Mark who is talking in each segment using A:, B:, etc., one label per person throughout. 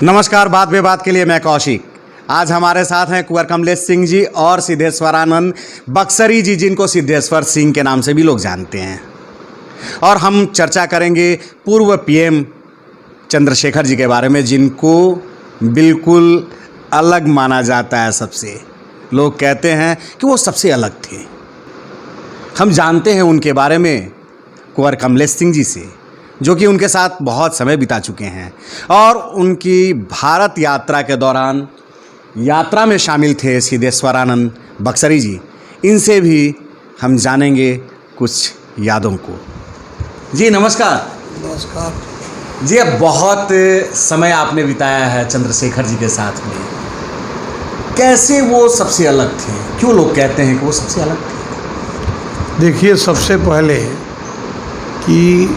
A: नमस्कार, बात विवाद के लिए मैं कौशिक। आज हमारे साथ हैं कुंवर कमलेश सिंह जी और सिद्धेश्वरानंद बक्सरी जी, जिनको सिद्धेश्वर सिंह के नाम से भी लोग जानते हैं। और हम चर्चा करेंगे पूर्व पीएम चंद्रशेखर जी के बारे में, जिनको बिल्कुल अलग माना जाता है। सबसे लोग कहते हैं कि वो सबसे अलग थे। हम जानते हैं उनके बारे में कुंवर कमलेश सिंह जी से, जो कि उनके साथ बहुत समय बिता चुके हैं और उनकी भारत यात्रा के दौरान यात्रा में शामिल थे सिद्धेश्वरानंद बक्सरी जी। इनसे भी हम जानेंगे कुछ यादों को। जी नमस्कार।
B: नमस्कार
A: जी, अब बहुत समय आपने बिताया है चंद्रशेखर जी के साथ में। कैसे वो सबसे अलग थे? क्यों लोग कहते हैं कि वो सबसे अलग थे?
B: देखिए, सबसे पहले कि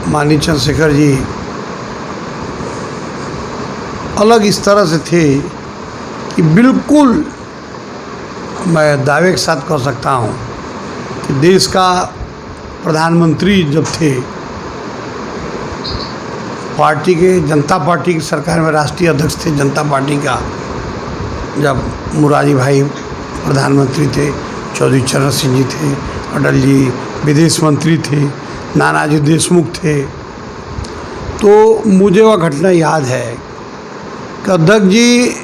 B: माननीय चंद्रशेखर जी अलग इस तरह से थे कि बिल्कुल मैं दावे के साथ कह सकता हूँ कि देश का प्रधानमंत्री जब थे, पार्टी के जनता पार्टी की सरकार में राष्ट्रीय अध्यक्ष थे जनता पार्टी का, जब मुरारी भाई प्रधानमंत्री थे, चौधरी चरण सिंह जी थे, अटल जी विदेश मंत्री थे, नानाजी देशमुख थे। तो मुझे वह घटना याद है कि अध्यक्ष जी,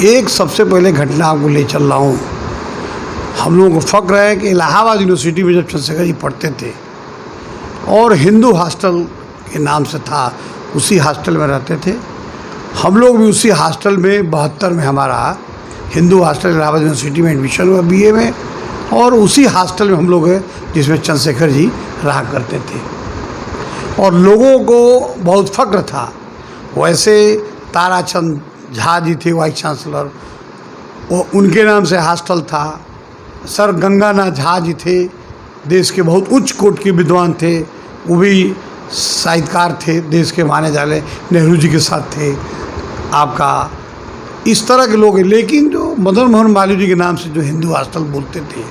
B: एक सबसे पहले घटना आपको ले चल रहा हूँ। हम लोगों को फ़क्र है कि इलाहाबाद यूनिवर्सिटी में जब चंद्रशेखर जी पढ़ते थे और हिंदू हॉस्टल के नाम से था, उसी हॉस्टल में रहते थे। हम लोग भी उसी हॉस्टल में 72 में हमारा हिंदू हॉस्टल इलाहाबाद यूनिवर्सिटी में एडमिशन हुआ बीए में, और उसी हॉस्टल में हम लोग हैं जिसमें चंद्रशेखर जी रहा करते थे। और लोगों को बहुत फ़क्र था। वैसे ताराचंद झा जी थे वाइस चांसलर, वो उनके नाम से हॉस्टल था। सर गंगानाथ झा जी थे, देश के बहुत उच्च कोटि के विद्वान थे, वो भी साहित्यकार थे, देश के माने जाने नेहरू जी के साथ थे। आपका इस तरह के लोग हैं। लेकिन जो मदन मोहन मालवीय जी के नाम से जो हिंदू हॉस्टल बोलते थे,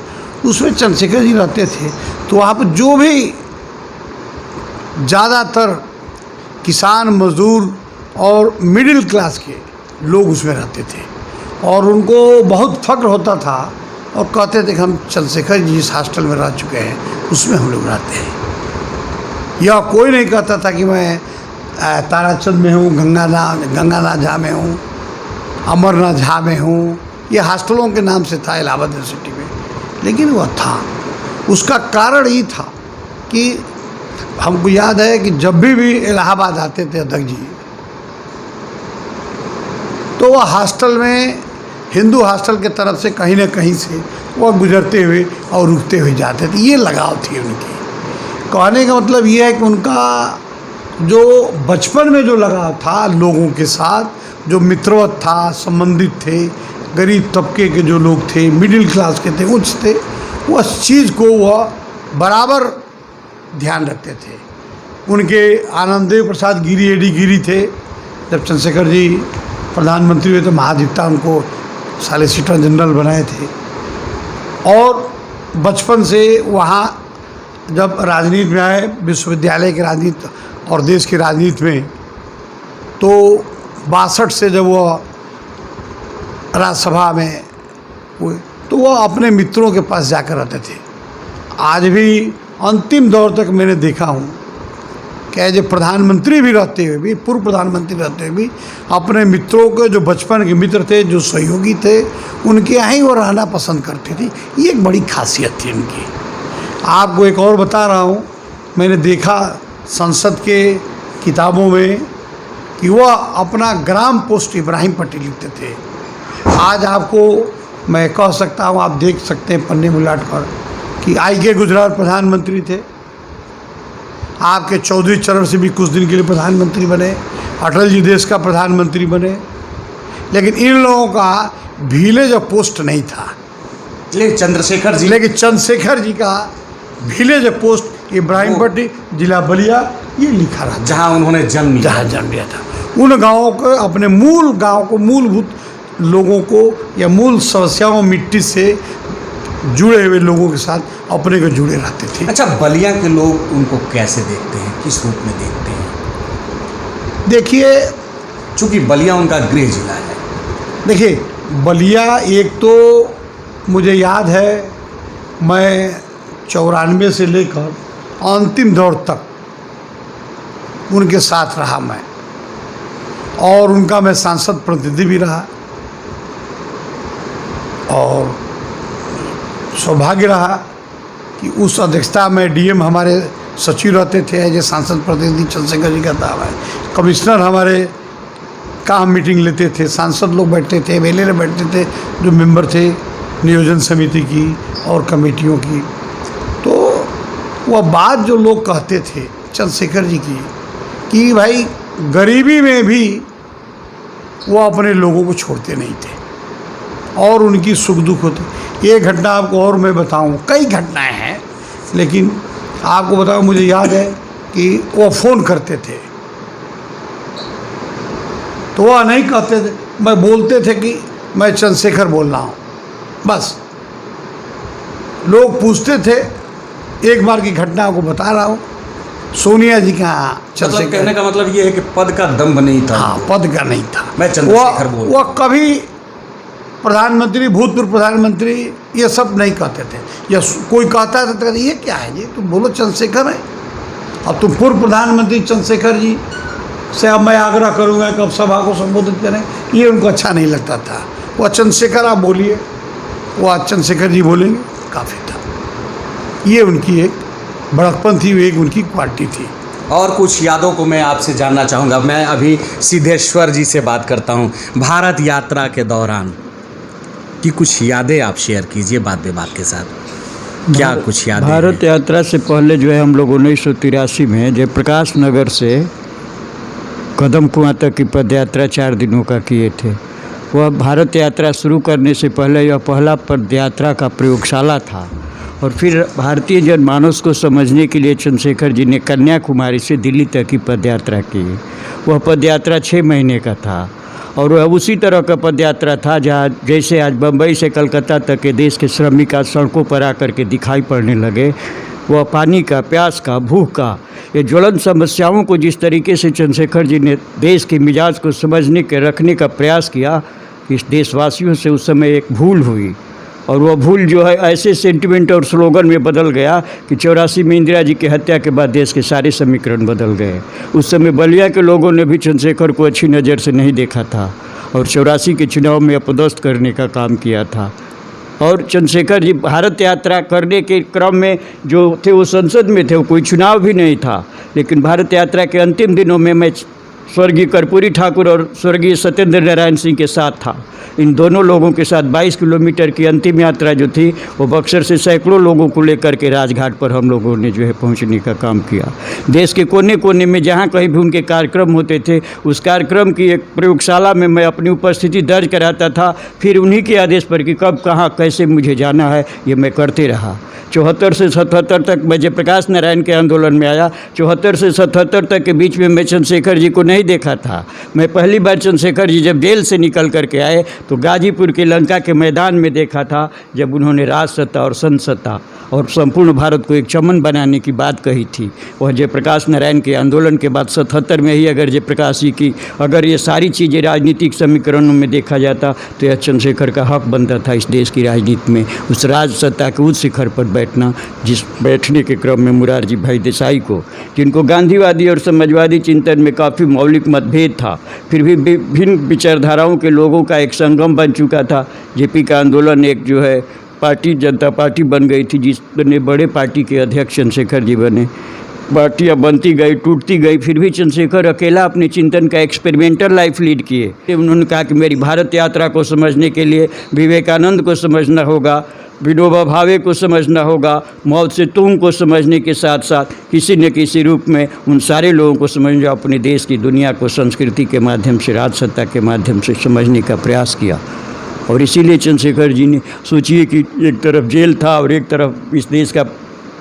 B: उसमें चंद्रशेखर जी रहते थे। तो वहाँ पर जो भी ज़्यादातर किसान, मजदूर और मिडिल क्लास के लोग उसमें रहते थे, और उनको बहुत फ़क्र होता था और कहते थे कि हम चंद्रशेखर जी जिस हॉस्टल में रह चुके हैं उसमें हम लोग रहते हैं। यह कोई नहीं कहता था कि मैं ताराचंद में हूँ, गंगानाथ झा में हूँ, अमरनाथ झा में हूँ। ये हॉस्टलों के नाम से था इलाहाबाद यूनिवर्सिटी में, लेकिन वह था। उसका कारण ये था कि हमको याद है कि जब भी इलाहाबाद आते थे अध्यक्ष जी, तो वह हॉस्टल में हिंदू हॉस्टल के तरफ से कहीं ना कहीं से वह गुजरते हुए और रुकते हुए जाते थे। ये लगाव थी उनकी। कहने का मतलब ये है कि उनका जो बचपन में जो लगाव था लोगों के साथ, जो मित्रवत था, संबंधित थे, गरीब तबके के जो लोग थे, मिडिल क्लास के थे, उच्च थे, उस चीज़ को वह बराबर ध्यान रखते थे। उनके आनंददेव प्रसाद गिरी एडी गिरी थे। जब चंद्रशेखर जी प्रधानमंत्री हुए तो महाधिवक्ता उनको सॉलिसिटर जनरल बनाए थे। और बचपन से वहाँ जब राजनीति में आए, विश्वविद्यालय की राजनीति और देश की राजनीति में, तो 62 से जब वह राज्यसभा में हुए तो वह अपने मित्रों के पास जाकर रहते थे। आज भी अंतिम दौर तक मैंने देखा हूँ कि एज प्रधानमंत्री भी रहते हुए भी, पूर्व प्रधानमंत्री रहते हुए भी, अपने मित्रों के जो बचपन के मित्र थे, जो सहयोगी थे, उनके यहाँ ही वो रहना पसंद करते थे। ये एक बड़ी खासियत थी उनकी। आपको एक और बता रहा हूँ, मैंने देखा संसद के किताबों में कि वह अपना ग्राम पोस्ट इब्राहिम पट्टी लिखते थे। आज आपको मैं कह सकता हूँ, आप देख सकते हैं पन्ने में उलट कर, कि I.K. गुजराल प्रधानमंत्री थे। आपके चौधरी चरण सिंह भी कुछ दिन के लिए प्रधानमंत्री बने, अटल जी देश का प्रधानमंत्री बने, लेकिन इन लोगों का विलेज ऑफ पोस्ट नहीं था।
A: लेकिन चंद्रशेखर जी का विलेज ऑफ पोस्ट इब्राहिम पट्टी, जिला बलिया, ये लिखा रहा, जहाँ उन्होंने जन्म
B: लिया था। उन गाँवों को, अपने मूल गाँव को, मूलभूत लोगों को या मूल समस्याओं, मिट्टी से जुड़े हुए लोगों के साथ अपने को जुड़े रहते थे।
A: अच्छा, बलिया के लोग उनको कैसे देखते हैं, किस रूप में देखते हैं?
B: देखिए,
A: चूँकि बलिया उनका गृह जिला है।
B: देखिए, बलिया एक तो मुझे याद है, मैं 94 से लेकर अंतिम दौर तक उनके साथ रहा मैं, और उनका मैं सांसद प्रतिनिधि भी रहा, और सौभाग्य रहा कि उस अध्यक्षता में डीएम हमारे सचिव रहते थे, एज ए सांसद प्रतिनिधि चंद्रशेखर जी का नाम है, कमिश्नर हमारे का हम मीटिंग लेते थे, सांसद लोग बैठते थे, एमएलए बैठते थे, जो मेंबर थे नियोजन समिति की और कमेटियों की। तो वह बात जो लोग कहते थे चंद्रशेखर जी की कि भाई गरीबी में भी वो अपने लोगों को छोड़ते नहीं थे और उनकी सुख दुख होती। ये घटना आपको और मैं बताऊं, कई घटनाएं हैं, लेकिन आपको बताऊं, मुझे याद है कि वो फ़ोन करते थे तो वह नहीं कहते थे, मैं बोलते थे कि मैं चंद्रशेखर बोल रहा हूँ, बस। लोग पूछते थे, एक बार की घटना को बता रहा हूँ, सोनिया जी का
A: मतलब कहने का मतलब ये है कि पद का दम्भ नहीं था।
B: हाँ, पद का नहीं था।
A: मैं चंद्रशेखर बोल,
B: वह कभी प्रधानमंत्री, भूतपूर्व प्रधानमंत्री ये सब नहीं कहते थे। या कोई कहता था तो ये क्या है, ये तुम बोलो चंद्रशेखर है। अब तुम पूर्व प्रधानमंत्री चंद्रशेखर जी से अब मैं आग्रह करूँगा कि अब सभा को संबोधित करें, ये उनको अच्छा नहीं लगता था। वह चंद्रशेखर आप बोलिए, वह चंद्रशेखर जी बोलेंगे, काफ़ी था। ये उनकी एक बड़कपन थी, एक उनकी क्वालिटी थी।
A: और कुछ यादों को मैं आपसे जानना चाहूँगा। मैं अभी सिद्धेश्वर जी से बात करता हूँ। भारत यात्रा के दौरान की कुछ यादें आप शेयर कीजिए बात विवाद के साथ। क्या कुछ यादें?
C: भारत यात्रा से पहले जो है हम लोग 1983 में जयप्रकाश नगर से कदम कुआं तक की पदयात्रा 4 दिनों का किए थे। वह भारत यात्रा शुरू करने से पहले यह पहला पदयात्रा का प्रयोगशाला था, और फिर भारतीय जनमानस को समझने के लिए चंद्रशेखर जी ने कन्याकुमारी से दिल्ली तक की पदयात्रा की। वह पदयात्रा 6 महीने का था, और वह उसी तरह का पदयात्रा था जहाँ जैसे आज बम्बई से कलकत्ता तक के देश के श्रमिक आज सड़कों पर आकर के दिखाई पड़ने लगे। वह पानी का, प्यास का, भूख का, ये ज्वलंत समस्याओं को जिस तरीके से चंद्रशेखर जी ने देश के मिजाज को समझने के रखने का प्रयास किया, इस देशवासियों से उस समय एक भूल हुई, और वह भूल जो है ऐसे सेंटिमेंट और स्लोगन में बदल गया कि 84 में इंदिरा जी की हत्या के बाद देश के सारे समीकरण बदल गए। उस समय बलिया के लोगों ने भी चंद्रशेखर को अच्छी नज़र से नहीं देखा था और 84 के चुनाव में अपदस्थ करने का काम किया था। और चंद्रशेखर जी भारत यात्रा करने के क्रम में जो थे वो संसद में थे, वो कोई चुनाव भी नहीं था, लेकिन भारत यात्रा के अंतिम दिनों में मैं स्वर्गीय कर्पूरी ठाकुर और स्वर्गीय सत्येंद्र नारायण सिंह के साथ था। इन दोनों लोगों के साथ 22 किलोमीटर की अंतिम यात्रा जो थी वो बक्सर से सैकड़ों लोगों को लेकर के राजघाट पर हम लोगों ने जो है पहुंचने का काम किया। देश के कोने कोने में जहां कहीं भी उनके कार्यक्रम होते थे, उस कार्यक्रम की एक प्रयोगशाला में मैं अपनी उपस्थिति दर्ज कराता था। फिर उन्हीं के आदेश पर कि कब, कहाँ, कैसे मुझे जाना है, ये मैं करते रहा। 74 से 77 तक मैं जयप्रकाश नारायण के आंदोलन में आया। 74 से 77 तक के बीच में मैं चंद्रशेखर जी को नहीं देखा था। मैं पहली बार चंद्रशेखर जी जब जेल से निकल करके आए तो गाजीपुर के लंका के मैदान में देखा था, जब उन्होंने राज सत्ता और संत सत्ता और संपूर्ण भारत को एक चमन बनाने की बात कही थी। वह जयप्रकाश नारायण के आंदोलन के बाद 77 में ही अगर जयप्रकाश जी की अगर ये सारी चीज़ें राजनीतिक समीकरणों में देखा जाता तो यह चंद्रशेखर का हक बनता था इस देश की राजनीति में उस राज सत्ता के उच्च शिखर पर बैठना, जिस बैठने के क्रम में मुरारजी भाई देसाई को, जिनको गांधीवादी और समाजवादी चिंतन में काफ़ी मौलिक मतभेद था, फिर भी विभिन्न विचारधाराओं के लोगों का एक संगम बन चुका था। जेपी का आंदोलन एक जो है पार्टी जनता पार्टी बन गई थी, जिसने बड़े पार्टी के अध्यक्ष चंद्रशेखर जी बने। पार्टियाँ बनती गई, टूटती गई, फिर भी चंद्रशेखर अकेला अपने चिंतन का एक्सपेरिमेंटल लाइफ लीड किए। उन्होंने कहा कि मेरी भारत यात्रा को समझने के लिए विवेकानंद को समझना होगा, विनोबा भावे को समझना होगा, माओ त्से तुंग को समझने के साथ साथ किसी न किसी रूप में उन सारे लोगों को समझ जो अपने देश की दुनिया को संस्कृति के माध्यम से, राजसत्ता के माध्यम से समझने का प्रयास किया। और इसीलिए चंद्रशेखर जी ने सोचिए कि एक तरफ जेल था और एक तरफ इस देश का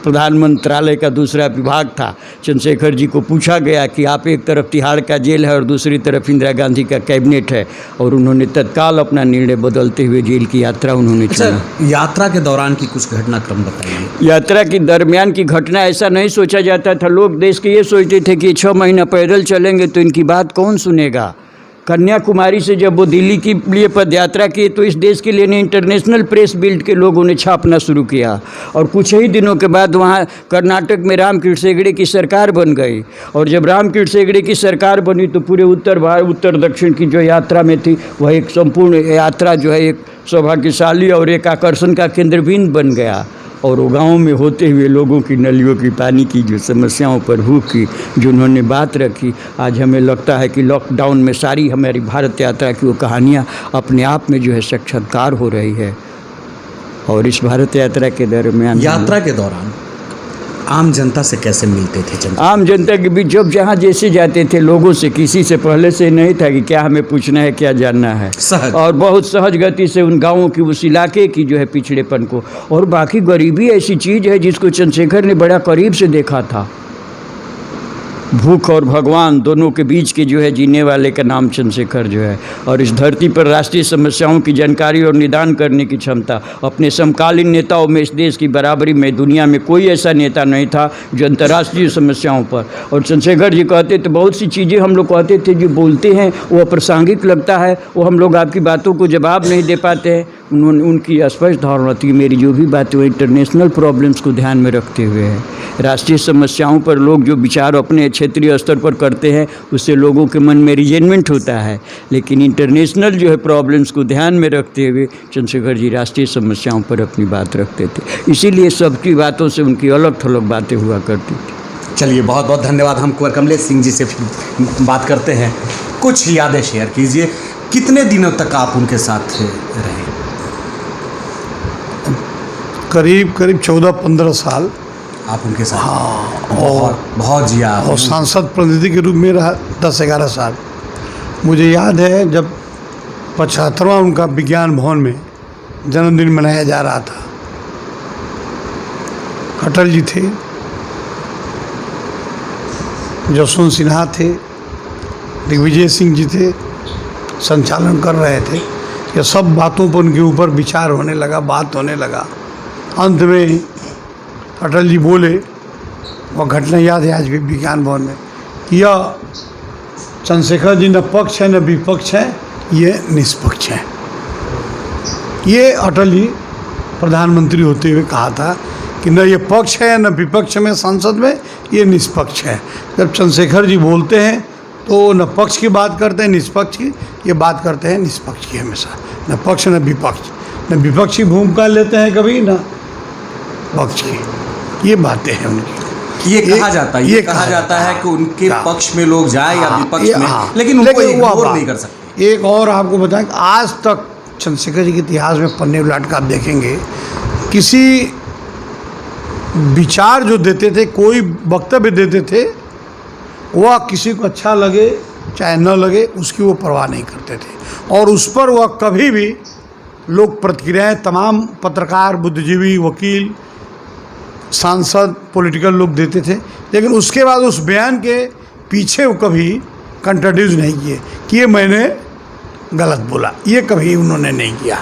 C: प्रधान मंत्रालय का दूसरा विभाग था। चंद्रशेखर जी को पूछा गया कि आप एक तरफ तिहाड़ का जेल है और दूसरी तरफ इंदिरा गांधी का कैबिनेट है, और उन्होंने तत्काल अपना निर्णय बदलते हुए जेल की यात्रा उन्होंने चुना।
A: यात्रा के दौरान की कुछ घटनाक्रम बताइए।
C: यात्रा के दरमियान की घटना ऐसा नहीं सोचा जाता था। लोग देश के ये सोचते थे कि 6 महीना पैदल चलेंगे तो इनकी बात कौन सुनेगा, कन्याकुमारी से जब वो दिल्ली के लिए पदयात्रा की तो इस देश के लिए ने इंटरनेशनल प्रेस बिल्ड के लोगों ने छापना शुरू किया और कुछ ही दिनों के बाद वहाँ कर्नाटक में रामकृष्ण हेगड़े की सरकार बन गई। और जब रामकृष्ण हेगड़े की सरकार बनी तो पूरे उत्तर दक्षिण की जो यात्रा में थी वह एक संपूर्ण यात्रा जो है एक सौभाग्यशाली और एक आकर्षण का केंद्रबिंदु बन गया। और वो गाँव में होते हुए लोगों की नलियों की पानी की जो समस्याओं पर भूख की जो उन्होंने बात रखी, आज हमें लगता है कि लॉकडाउन में सारी हमारी भारत यात्रा की वो कहानियाँ अपने आप में जो है साक्षात्कार हो रही है। और इस भारत यात्रा के दरमियान
A: यात्रा के दौरान आम जनता से कैसे मिलते थे जनता?
C: आम जनता के बीच जब जहाँ जैसे जाते थे लोगों से किसी से पहले से नहीं था कि क्या हमें पूछना है क्या जानना है,
A: सहज।
C: और बहुत सहज गति से उन गाँवों की उस इलाके की जो है पिछड़ेपन को। और बाकी गरीबी ऐसी चीज़ है जिसको चंद्रशेखर ने बड़ा करीब से देखा था। भूख और भगवान दोनों के बीच के जो है जीने वाले का नाम चंद्रशेखर जो है। और इस धरती पर राष्ट्रीय समस्याओं की जानकारी और निदान करने की क्षमता अपने समकालीन नेताओं में इस देश की बराबरी में दुनिया में कोई ऐसा नेता नहीं था जो अंतर्राष्ट्रीय समस्याओं पर। और चंद्रशेखर जी कहते थे बहुत सी चीज़ें हम लोग कहते थे जो बोलते हैं वो अप्रासंगिक लगता है, वो हम लोग आपकी बातों को जवाब नहीं दे पाते हैं। उन्होंने उनकी स्पष्ट धारणा थी मेरी जो भी बातें वो इंटरनेशनल प्रॉब्लम्स को ध्यान में रखते हुए है। राष्ट्रीय समस्याओं पर लोग जो विचार अपने क्षेत्रीय स्तर पर करते हैं उससे लोगों के मन में रिजेंटमेंट होता है, लेकिन इंटरनेशनल जो है प्रॉब्लम्स को ध्यान में रखते हुए चंद्रशेखर जी राष्ट्रीय समस्याओं पर अपनी बात रखते थे। इसीलिए सबकी बातों से उनकी अलग थलग बातें हुआ करती थी।
A: चलिए बहुत बहुत धन्यवाद। हम कुंवर कमलेश सिंह जी से फिर बात करते हैं। कुछ यादें शेयर कीजिए, कितने दिनों तक आप उनके साथ रहे?
B: करीब 14-15 साल
A: आप उनके साथ?
B: हाँ,
A: बहुत जिया।
B: और सांसद प्रतिनिधि के रूप में रहा 10-11 साल। मुझे याद है जब 75वां उनका विज्ञान भवन में जन्मदिन मनाया जा रहा था, अटल जी थे, जसवंत सिन्हा थे, दिग्विजय सिंह जी थे, संचालन कर रहे थे। ये सब बातों पर उनके ऊपर विचार होने लगा, बात होने लगा। अंत में अटल जी बोले, वह घटना याद है आज भी विज्ञान भवन में, यह चंद्रशेखर जी न पक्ष है न विपक्ष है, ये निष्पक्ष है। ये अटल जी प्रधानमंत्री होते हुए कहा था कि न ये पक्ष है न विपक्ष में संसद में, ये निष्पक्ष है। जब चंद्रशेखर जी बोलते हैं तो न पक्ष की बात करते हैं निष्पक्ष की, ये बात करते हैं निष्पक्ष की हमेशा, न पक्ष न विपक्ष, न विपक्ष की भूमिका लेते हैं कभी न पक्ष की। ये बातें हैं उनकी।
A: ये कहा जाता है, ये कहा जाता है कि उनके पक्ष में लोग जाए या विपक्ष में, लेकिन उनको इग्नोर नहीं कर सकते।
B: एक और आपको बताएं कि आज तक चंद्रशेखर जी के इतिहास में पन्ने उलट कर आप देखेंगे, किसी विचार जो देते थे, कोई वक्तव्य देते थे, वह किसी को अच्छा लगे चाहे न लगे उसकी वो परवाह नहीं करते थे। और उस पर वह कभी भी लोग प्रतिक्रियाएं, तमाम पत्रकार, बुद्धिजीवी, वकील, सांसद, पॉलिटिकल लोग देते थे, लेकिन उसके बाद उस बयान के पीछे वो कभी कंट्रोड्यूस नहीं किए कि ये मैंने गलत बोला, ये कभी उन्होंने नहीं किया।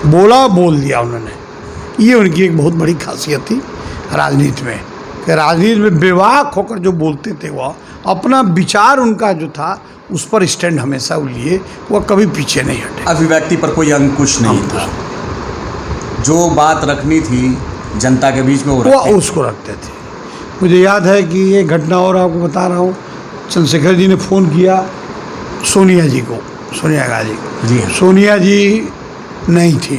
B: बोला बोल दिया उन्होंने। ये उनकी एक बहुत बड़ी खासियत थी राजनीति में, कि राजनीति में बेबाक होकर जो बोलते थे, वह अपना विचार उनका जो था उस पर स्टैंड हमेशा लिए, वह कभी पीछे नहीं हटे।
A: अभिव्यक्ति पर कोई अंकुश नहीं था। जो बात रखनी थी जनता के बीच में वो
B: उसको रखते थे। मुझे याद है कि ये घटना और आपको बता रहा हूँ, चंद्रशेखर जी ने फ़ोन किया सोनिया जी को, सोनिया गांधी को।
A: जी हाँ।
B: सोनिया जी नहीं थी,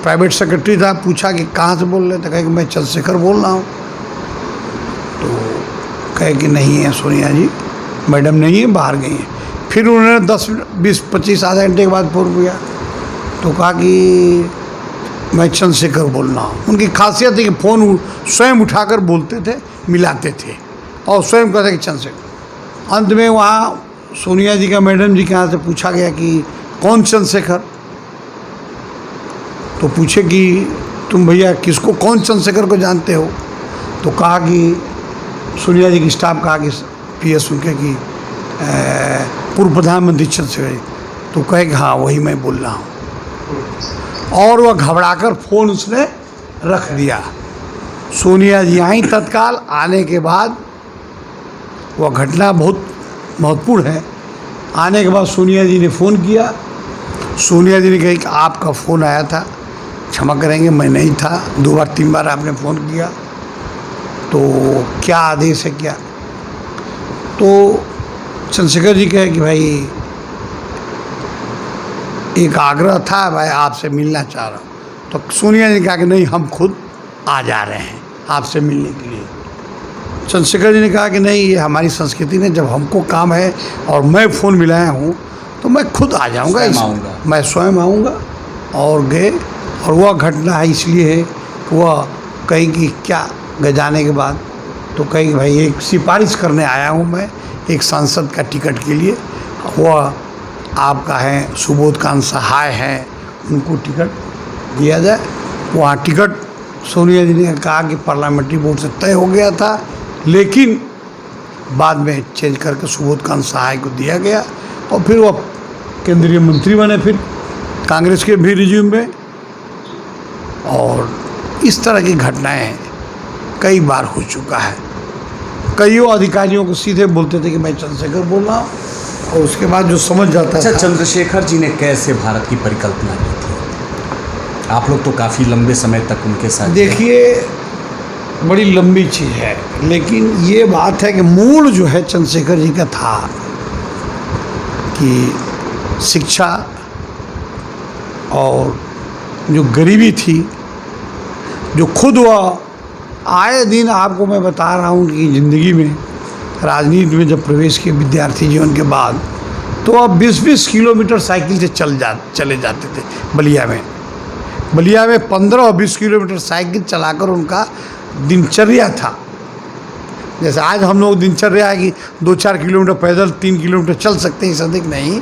B: प्राइवेट सेक्रेटरी था। पूछा कि कहाँ से बोल रहे थे, कहे कि मैं चंद्रशेखर बोल रहा हूँ। तो कहे कि नहीं है सोनिया जी, मैडम नहीं है, बाहर गई हैं। फिर उन्होंने 10-20-25 आधे घंटे के बाद फ़ोन किया तो कहा कि मैं चंद्रशेखर बोल रहा हूँ। उनकी खासियत है कि फ़ोन स्वयं उठाकर बोलते थे, मिलाते थे और स्वयं कहते कि चंद्रशेखर। अंत में वहाँ सोनिया जी का, मैडम जी के यहाँ से पूछा गया कि कौन चंद्रशेखर, तो पूछे कि तुम भैया किसको, कौन चंद्रशेखर को जानते हो? तो कहा कि सोनिया जी की स्टाफ कहा कि PS उनके कि पूर्व प्रधानमंत्री चंद्रशेखर जी। तो कहे कि हाँ वही मैं बोल रहा हूँ। और वह घबराकर फ़ोन उसने रख दिया। सोनिया जी आई तत्काल। आने के बाद वह घटना बहुत महत्वपूर्ण है। आने के बाद सोनिया जी ने फ़ोन किया। सोनिया जी ने कहा कि आपका फ़ोन आया था, क्षमा करेंगे मैं नहीं था, 2 बार 3 बार आपने फ़ोन किया, तो क्या आदेश है क्या? तो चंद्रशेखर जी कहे कि भाई एक आग्रह था, भाई आपसे मिलना चाह रहा हूँ। तो सोनिया जी ने कहा कि नहीं, हम खुद आ जा रहे हैं आपसे मिलने के लिए। चंद्रशेखर जी ने कहा कि नहीं, ये हमारी संस्कृति में जब हमको काम है और मैं फ़ोन मिलाया हूँ तो मैं खुद आ जाऊँगा, मैं स्वयं आऊँगा। और गए, और वह घटना है इसलिए है कि वह कहीं कि क्या जाने के बाद तो कहीं भाई एक सिफारिश करने आया हूँ मैं एक सांसद का टिकट के लिए, वह आपका है सुबोध कांत सहाय हैं, उनको टिकट दिया जाए। वहाँ टिकट सोनिया जी ने कहा कि पार्लियामेंट्री बोर्ड से तय हो गया था, लेकिन बाद में चेंज करके सुबोध कांत सहाय को दिया गया और फिर वह केंद्रीय मंत्री बने फिर कांग्रेस के भी रिज्यूम में। और इस तरह की घटनाएं कई बार हो चुका है। कईयों अधिकारियों को सीधे बोलते थे कि मैं चंद्रशेखर बोल रहा हूँ, और उसके बाद जो समझ जाता
A: अच्छा,
B: था।
A: चंद्रशेखर जी ने कैसे भारत की परिकल्पना की थी? आप लोग तो काफ़ी लंबे समय तक उनके साथ
B: देखिए, बड़ी लंबी चीज़ है, लेकिन ये बात है कि मूल जो है चंद्रशेखर जी का था कि शिक्षा और जो गरीबी थी, जो खुद वह आए दिन, आपको मैं बता रहा हूँ कि ज़िंदगी में राजनीति में जब प्रवेश किए विद्यार्थी जीवन के बाद, तो अब 20-20 किलोमीटर साइकिल से चले जाते थे बलिया में 15 और 20 किलोमीटर साइकिल चलाकर उनका दिनचर्या था। जैसे आज हम लोग दिनचर्या है कि 2-4 किलोमीटर पैदल, 3 किलोमीटर चल सकते हैं, इससे अधिक नहीं,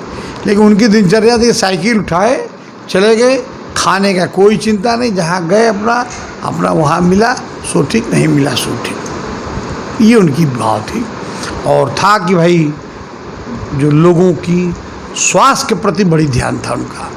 B: लेकिन उनकी दिनचर्या थी साइकिल उठाए चले गए, खाने का कोई चिंता नहीं, जहाँ गए अपना वहाँ मिला सो ठीक, नहीं मिला सो ठीक, ये उनकी भाव थी। और था कि भाई जो लोगों की स्वास्थ्य के प्रति बड़ी ध्यान था उनका।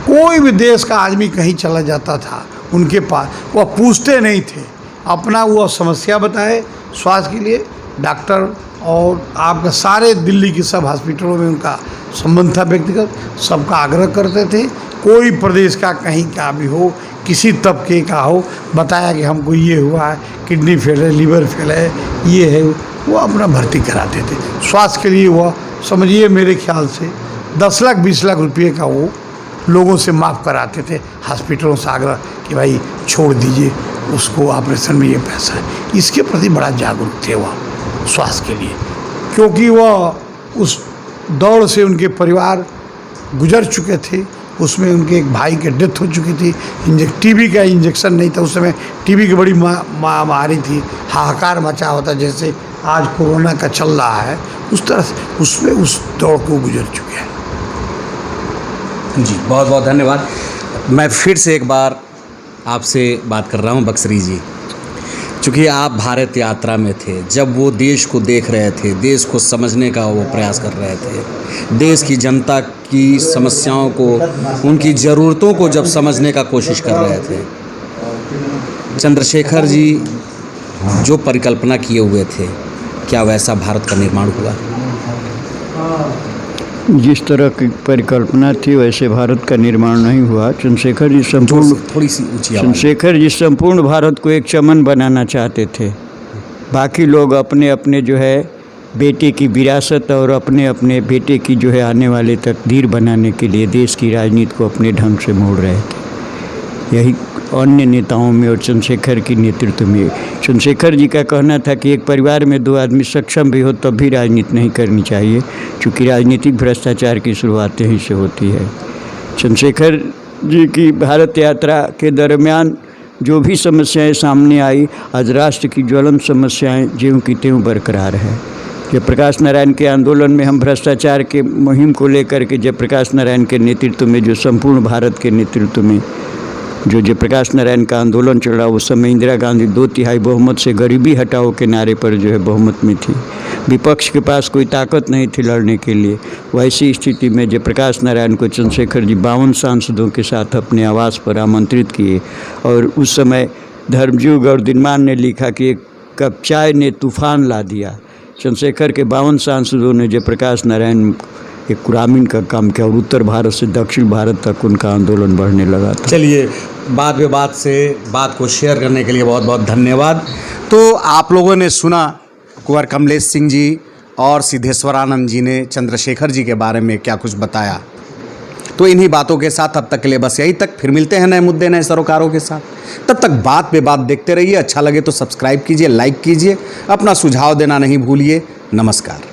B: कोई भी देश का आदमी कहीं चला जाता था उनके पास, वह पूछते नहीं थे, अपना वो समस्या बताए स्वास्थ्य के लिए, डॉक्टर और आपका सारे दिल्ली के सब हॉस्पिटलों में उनका संबंध था व्यक्तिगत, सबका आग्रह करते थे। कोई प्रदेश का कहीं का भी हो, किसी तबके का हो, बताया कि हमको ये हुआ है, किडनी फेल है, लीवर फेल है, ये है, वो अपना भर्ती कराते थे। स्वास्थ्य के लिए वह समझिए मेरे ख्याल से 10 लाख 20 लाख रुपये का वो लोगों से माफ़ कराते थे, हॉस्पिटलों से आग्रह कि भाई छोड़ दीजिए उसको, ऑपरेशन में ये पैसा है। इसके प्रति बड़ा जागरूक थे वह स्वास्थ्य के लिए, क्योंकि वह उस दौड़ से उनके परिवार गुजर चुके थे। उसमें उनके एक भाई के डेथ हो चुकी थी, टीबी का इंजेक्शन नहीं था उस समय, टीबी की बड़ी महामारी थी, हाहाकार मचा होता जैसे आज कोरोना का चल रहा है, उस तरह से उसमें उस दौड़ को गुजर चुके हैं।
A: जी, बहुत बहुत धन्यवाद। मैं फिर से एक बार आपसे बात कर रहा हूँ बक्सरी जी, चूँकि आप भारत यात्रा में थे, जब वो देश को देख रहे थे, देश को समझने का वो प्रयास कर रहे थे, देश की जनता की समस्याओं को, उनकी ज़रूरतों को जब समझने का कोशिश कर रहे थे, चंद्रशेखर जी जो परिकल्पना किए हुए थे, क्या वैसा भारत का निर्माण हुआ?
C: जिस तरह की परिकल्पना थी वैसे भारत का निर्माण नहीं हुआ। चंद्रशेखर जी संपूर्ण,
A: थोड़ी सी ऊंची आवाज़।
C: चंद्रशेखर जी संपूर्ण भारत को एक चमन बनाना चाहते थे। बाकी लोग अपने अपने जो है बेटे की विरासत और अपने अपने बेटे की जो है आने वाले तकदीर बनाने के लिए देश की राजनीति को अपने ढंग से मोड़ रहे थे। यही अन्य नेताओं में और चंद्रशेखर की नेतृत्व में, चंद्रशेखर जी का कहना था कि एक परिवार में 2 आदमी सक्षम भी हो तब भी राजनीति नहीं करनी चाहिए, क्योंकि राजनीतिक भ्रष्टाचार की शुरुआत यहीं से होती है। चंद्रशेखर जी की भारत यात्रा के दरमियान जो भी समस्याएं सामने आई, आज राष्ट्र की ज्वलंत समस्याएं ज्यों की त्यों बरकरार है। जयप्रकाश नारायण के आंदोलन में हम भ्रष्टाचार के मुहिम को लेकर के जयप्रकाश नारायण के नेतृत्व में, जो संपूर्ण भारत के नेतृत्व में जो जयप्रकाश नारायण का आंदोलन चल रहा, उस समय इंदिरा गांधी 2/3 बहुमत से गरीबी हटाओ के नारे पर जो है बहुमत में थी। विपक्ष के पास कोई ताकत नहीं थी लड़ने के लिए। वैसी स्थिति में जयप्रकाश नारायण को चंद्रशेखर जी 52 सांसदों के साथ अपने आवास पर आमंत्रित किए, और उस समय धर्मजीव गौरदिनमान ने लिखा कि एक कप चाय ने तूफान ला दिया। चंद्रशेखर के 52 सांसदों ने जयप्रकाश नारायण एक ग्रामीण का काम किया और उत्तर भारत से दक्षिण भारत तक उनका आंदोलन बढ़ने लगा था।
A: चलिए, बात को शेयर करने के लिए बहुत बहुत धन्यवाद। तो आप लोगों ने सुना कुंवर कमलेश सिंह जी और सिद्धेश्वरानंद जी ने चंद्रशेखर जी के बारे में क्या कुछ बताया। तो इन्हीं बातों के साथ अब तक के लिए बस यही तक, फिर मिलते हैं नए मुद्दे नए सरोकारों के साथ। तब तक बात पे बात देखते रहिए। अच्छा लगे तो सब्सक्राइब कीजिए, लाइक कीजिए, अपना सुझाव देना नहीं भूलिए। नमस्कार।